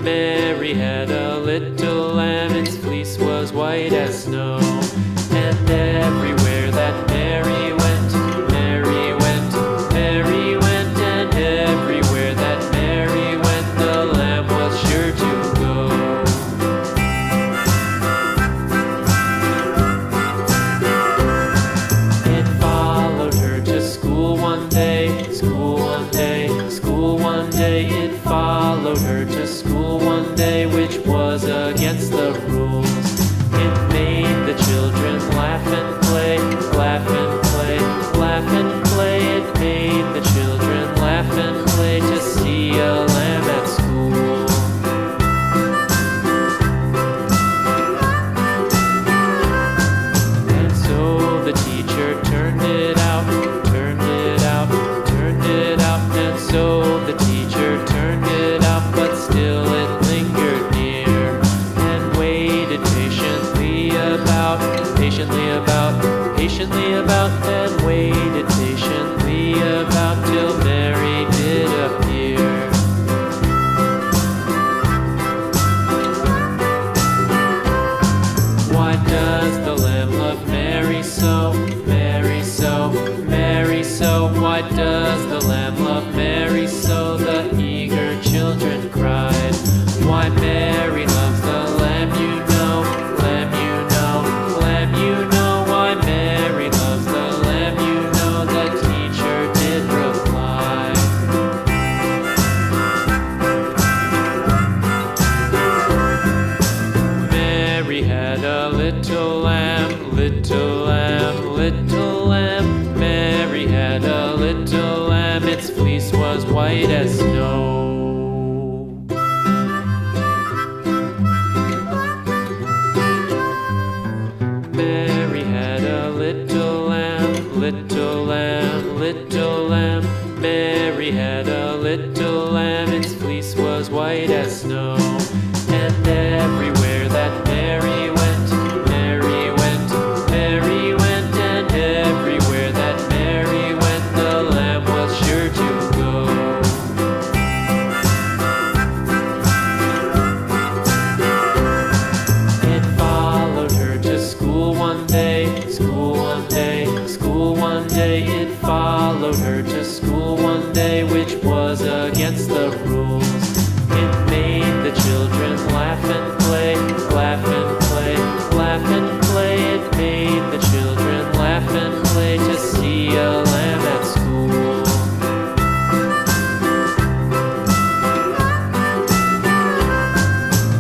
Mary had a little lamb, its fleece was white as snow. And everywhere that Mary went, Mary went, Mary went, and everywhere that Mary went, the lamb was sure to go. It followed her to school one day, school one day, school one day. It followed her to school one day, which was against the rules. It made the children laugh and play, laugh and play, laugh and play. It made the children laugh and play to see a lamb at school. And so the teacher turned it out, turned it out, turned it out. And so the teacher turned it out, but still it lingered near and waited patiently about, and waited patiently about till Mary did appear. Why does the lamb love Mary so, Mary so, Mary so? Why does the lamb love Mary so? The eager children cried. Why Mary loves the lamb, you know, lamb, you know, lamb, you know. Why Mary loves the lamb, you know, the teacher did reply. Mary had a little lamb, little lamb, little lamb. Mary had a little lamb, its fleece was white as snow. Mary had a little lamb, little lamb, little lamb. Mary had a little lamb, its fleece was white as snow.